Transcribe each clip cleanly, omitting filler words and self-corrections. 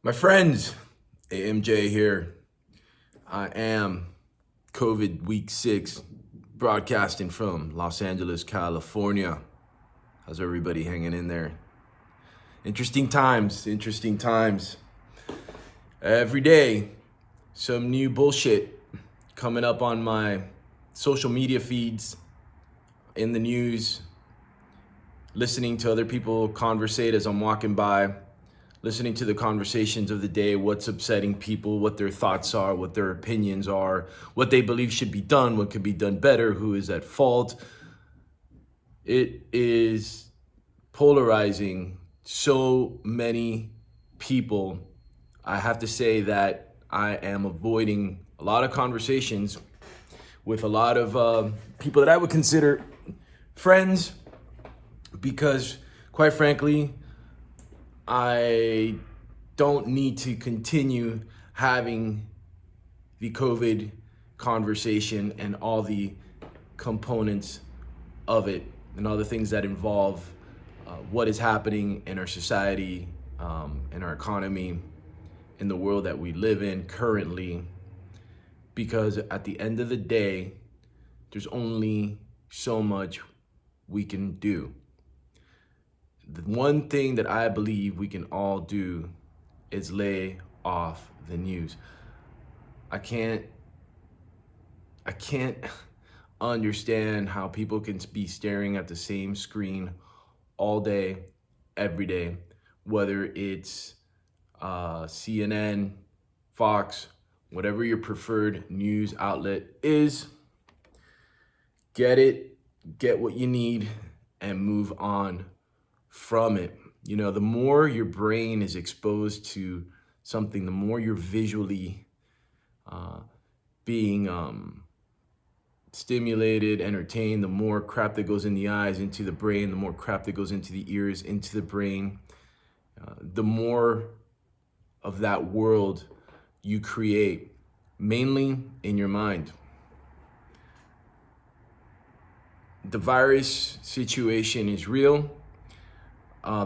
My friends, AMJ here. I am COVID week 6, broadcasting from Los Angeles, California. How's everybody hanging in there? Interesting times. Every day, some new bullshit coming up on my social media feeds, in the news, listening to other people conversate as I'm walking by, listening to the conversations of the day, what's upsetting people, what their thoughts are, what their opinions are, what they believe should be done, what could be done better, who is at fault. It is polarizing so many people. I have to say that I am avoiding a lot of conversations with a lot of people that I would consider friends because, quite frankly, I don't need to continue having the COVID conversation and all the components of it and all the things that involve what is happening in our society, in our economy, in the world that we live in currently. Because at the end of the day, there's only so much we can do. The one thing that I believe we can all do is lay off the news. I can't understand how people can be staring at the same screen all day, every day, whether it's CNN, Fox, whatever your preferred news outlet is. Get what you need, and move on from it. You know, the more your brain is exposed to something, the more you're visually being stimulated, entertained, the more crap that goes in the eyes, into the brain, the more crap that goes into the ears, into the brain, the more of that world you create, mainly in your mind. The virus situation is real.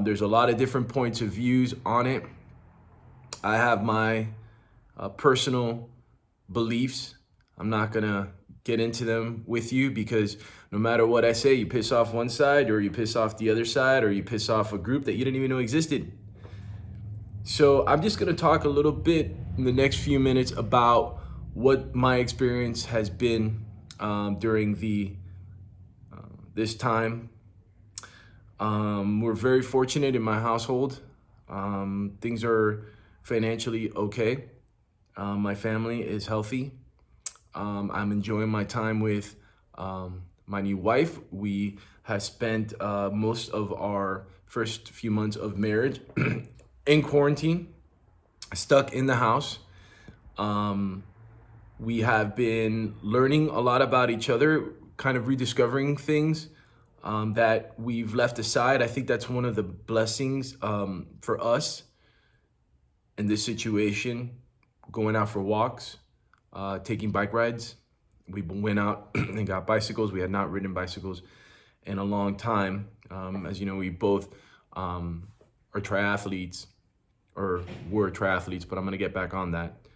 There's a lot of different points of views on it. I have my personal beliefs. I'm not gonna get into them with you because no matter what I say, you piss off one side, or you piss off the other side, or you piss off a group that you didn't even know existed. So I'm just gonna talk a little bit in the next few minutes about what my experience has been during this time. We're very fortunate in my household. Things are financially okay. My family is healthy. I'm enjoying my time with my new wife. We have spent most of our first few months of marriage in quarantine, stuck in the house. We have been learning a lot about each other, kind of rediscovering things that we've left aside. I think that's one of the blessings for us in this situation, going out for walks, taking bike rides. We went out and got bicycles. We had not ridden bicycles in a long time. As you know, we both are triathletes, or were triathletes, but I'm gonna get back on that.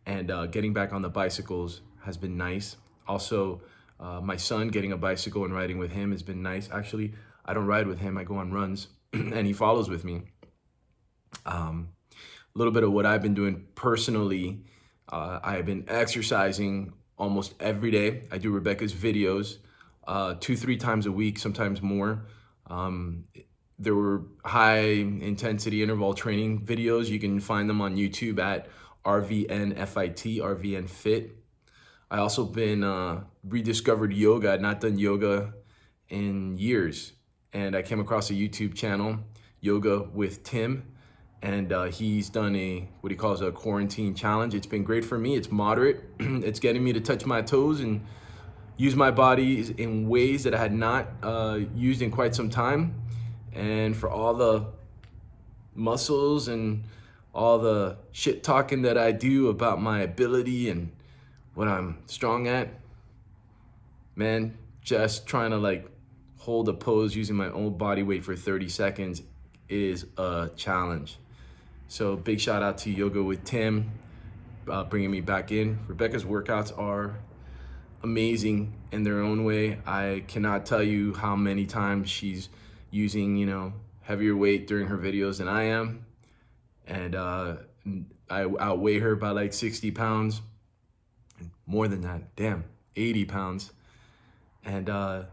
And getting back on the bicycles has been nice. Also, my son, getting a bicycle and riding with him has been nice. Actually, I don't ride with him, I go on runs and he follows with me. A little bit of what I've been doing personally, I've been exercising almost every day. I do Rebecca's videos 2-3 times a week, sometimes more. There were high intensity interval training videos. You can find them on YouTube at RVNFIT, RVN Fit. I also been rediscovered yoga. I'd not done yoga in years. And I came across a YouTube channel, Yoga with Tim. And he's done what he calls a quarantine challenge. It's been great for me. It's moderate. It's getting me to touch my toes and use my body in ways that I had not used in quite some time. And for all the muscles and all the shit talking that I do about my ability and what I'm strong at, man, just trying to hold a pose using my own body weight for 30 seconds is a challenge. So big shout out to Yoga with Tim, bringing me back in. Rebecca's workouts are amazing in their own way. I cannot tell you how many times she's using, heavier weight during her videos than I am. And I outweigh her by like 60 pounds, more than that, damn, 80 pounds. And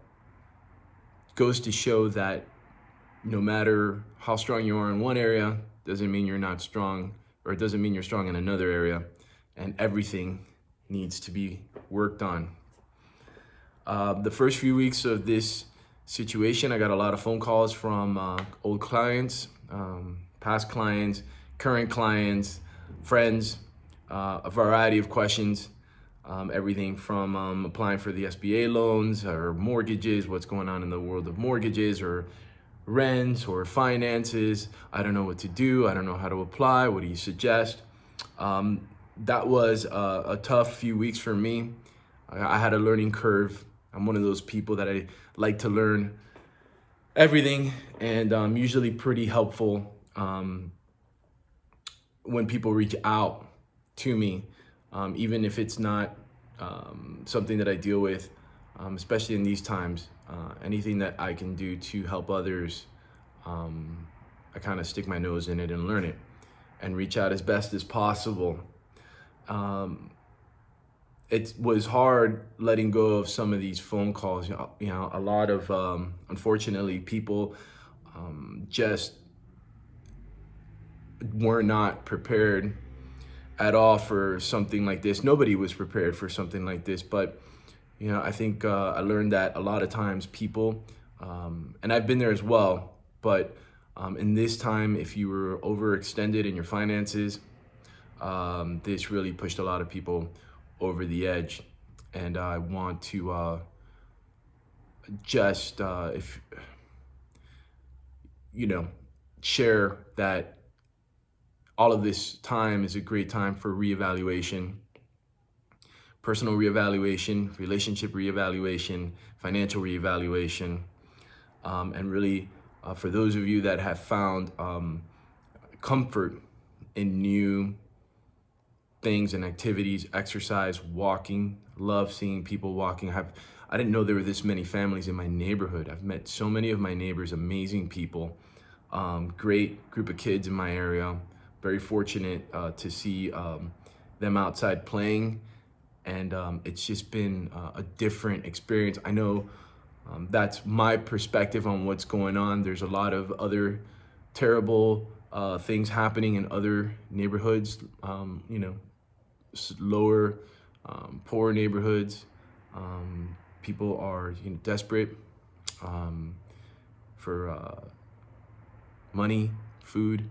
goes to show that no matter how strong you are in one area, doesn't mean you're not strong, or it doesn't mean you're strong in another area, and everything needs to be worked on. The first few weeks of this situation, I got a lot of phone calls from old clients, past clients, current clients, friends, a variety of questions, everything from applying for the SBA loans or mortgages, what's going on in the world of mortgages or rents or finances. I don't know what to do. I don't know how to apply. What do you suggest? That was a tough few weeks for me. I had a learning curve. I'm one of those people that I like to learn everything, and I'm usually pretty helpful when people reach out to me, even if it's not something that I deal with, especially in these times. Anything that I can do to help others, I kind of stick my nose in it and learn it and reach out as best as possible. It was hard letting go of some of these phone calls. A lot of, unfortunately, people just were not prepared at all for something like this. Nobody was prepared for something like this, but I think I learned that a lot of times people, and I've been there as well, but in this time, if you were overextended in your finances, this really pushed a lot of people over the edge. And I want to just, if share that all of this time is a great time for reevaluation, personal reevaluation, relationship reevaluation, financial reevaluation, and really for those of you that have found comfort in new things and activities, exercise, walking, love seeing people walking. I didn't know there were this many families in my neighborhood. I've met so many of my neighbors, amazing people, great group of kids in my area. Very fortunate to see them outside playing, and it's just been a different experience. I know that's my perspective on what's going on. There's a lot of other terrible things happening in other neighborhoods, lower, poor neighborhoods. People are desperate for money, food.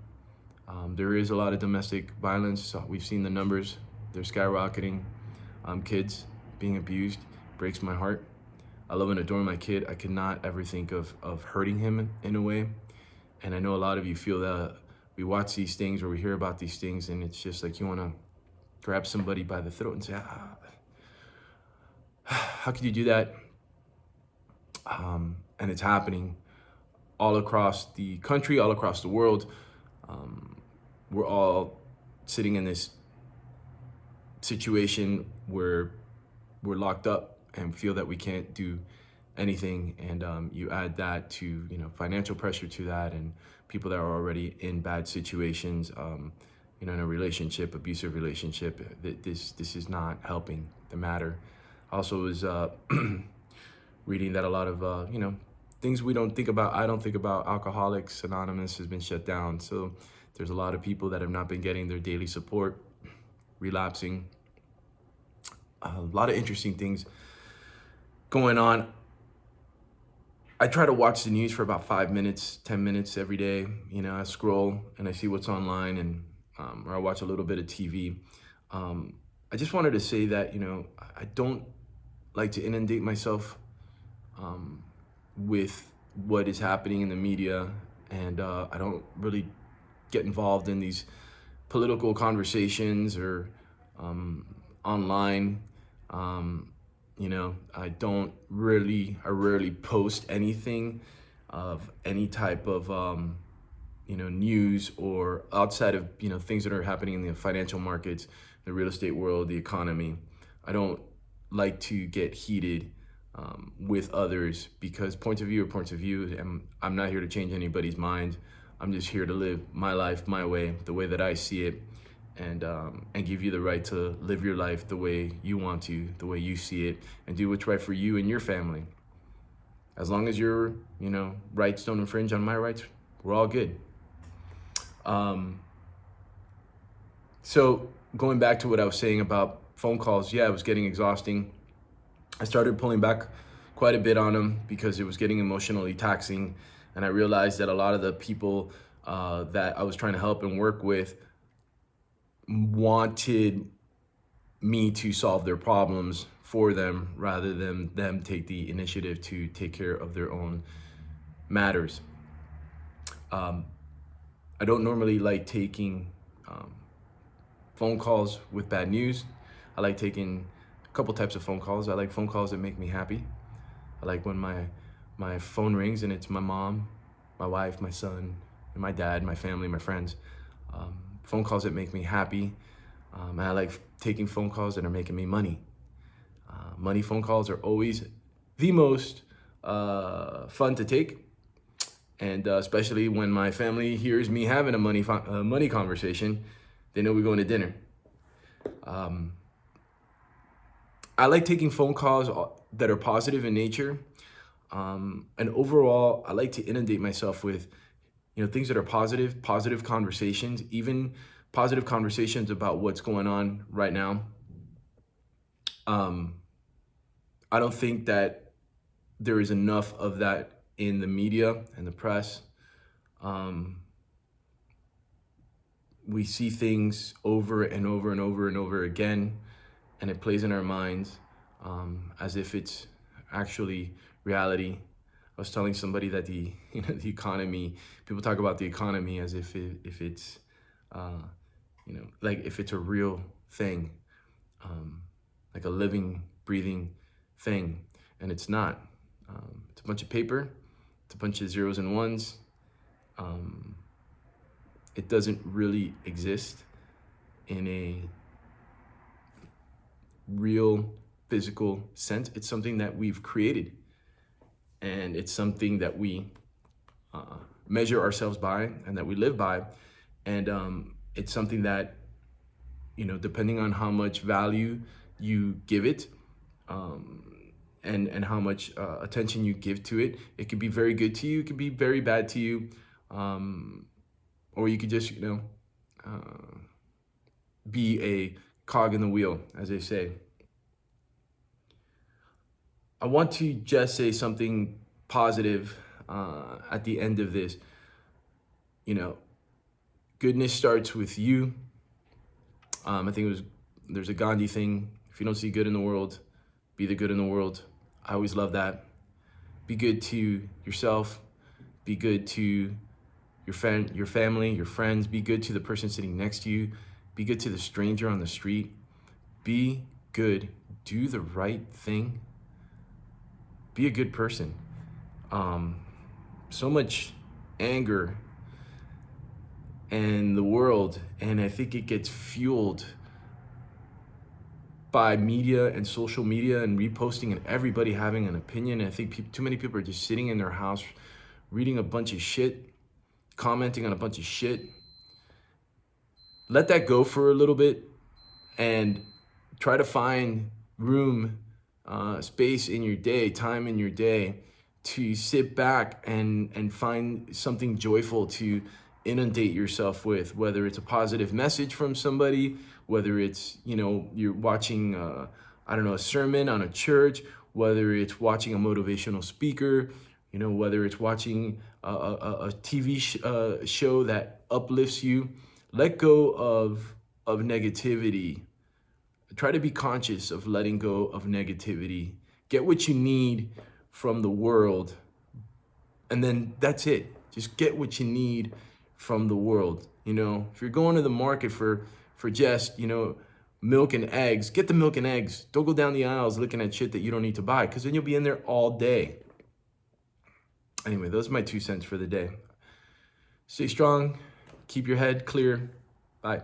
There is a lot of domestic violence. So we've seen the numbers. They're skyrocketing. Kids being abused breaks my heart. I love and adore my kid. I cannot ever think of hurting him in a way. And I know a lot of you feel that. We watch these things or we hear about these things, and it's just like you want to grab somebody by the throat and say, how could you do that? And it's happening all across the country, all across the world. We're all sitting in this situation where we're locked up and feel that we can't do anything. And you add that to, financial pressure to that, and people that are already in bad situations, in a relationship, abusive relationship. This is not helping the matter. I also was reading that a lot of, things we don't think about. I don't think about. Alcoholics Anonymous has been shut down. So there's a lot of people that have not been getting their daily support, relapsing. A lot of interesting things going on. I try to watch the news for about 5 minutes, 10 minutes every day. I scroll and I see what's online, and or I watch a little bit of TV. I just wanted to say that, I don't like to inundate myself with what is happening in the media, and I don't really get involved in these political conversations or online. I rarely post anything of any type of news or outside of, things that are happening in the financial markets, the real estate world, the economy. I don't like to get heated with others, because points of view are points of view, and I'm not here to change anybody's mind. I'm just here to live my life my way, the way that I see it, and give you the right to live your life the way you want to, the way you see it, and do what's right for you and your family. As long as your, rights don't infringe on my rights, we're all good. So going back to what I was saying about phone calls, yeah, it was getting exhausting. I started pulling back quite a bit on them because it was getting emotionally taxing. And I realized that a lot of the people that I was trying to help and work with wanted me to solve their problems for them rather than them take the initiative to take care of their own matters. I don't normally like taking phone calls with bad news. I like taking a couple types of phone calls. I like phone calls that make me happy. I like when my phone rings and it's my mom, my wife, my son, and my dad, my family, my friends. Phone calls that make me happy. And I like taking phone calls that are making me money. Money phone calls are always the most fun to take. And especially when my family hears me having a money conversation, they know we're going to dinner. I like taking phone calls that are positive in nature. And overall, I like to inundate myself with, things that are positive conversations, even positive conversations about what's going on right now. I don't think that there is enough of that in the media and the press. We see things over and over and over and over again, and it plays in our minds as if it's actually reality. I was telling somebody that the economy, people talk about the economy as if it's like if it's a real thing, like a living, breathing thing, and it's not. It's a bunch of paper. It's a bunch of zeros and ones. It doesn't really exist in a real physical sense. It's something that we've created, and it's something that we measure ourselves by and that we live by. And it's something that, depending on how much value you give it, and how much attention you give to it, it could be very good to you, it could be very bad to you, or you could just, be a cog in the wheel, as they say. I want to just say something positive at the end of this. Goodness starts with you. I think there's a Gandhi thing. If you don't see good in the world, be the good in the world. I always love that. Be good to yourself. Be good to your family, your friends. Be good to the person sitting next to you. Be good to the stranger on the street. Be good. Do the right thing. Be a good person. So much anger in the world, and I think it gets fueled by media and social media and reposting and everybody having an opinion. And I think too many people are just sitting in their house reading a bunch of shit, commenting on a bunch of shit. Let that go for a little bit and try to find room, space in your day, time in your day to sit back and find something joyful to inundate yourself with, whether it's a positive message from somebody, whether it's, you're watching, a sermon on a church, whether it's watching a motivational speaker, whether it's watching a TV show that uplifts you. Let go of negativity. Try to be conscious of letting go of negativity. Get what you need from the world, and then that's it. Just get what you need from the world. If you're going to the market for just, milk and eggs, get the milk and eggs. Don't go down the aisles looking at shit that you don't need to buy, because then you'll be in there all day. Anyway, those are my 2 cents for the day. Stay strong. Keep your head clear. Bye.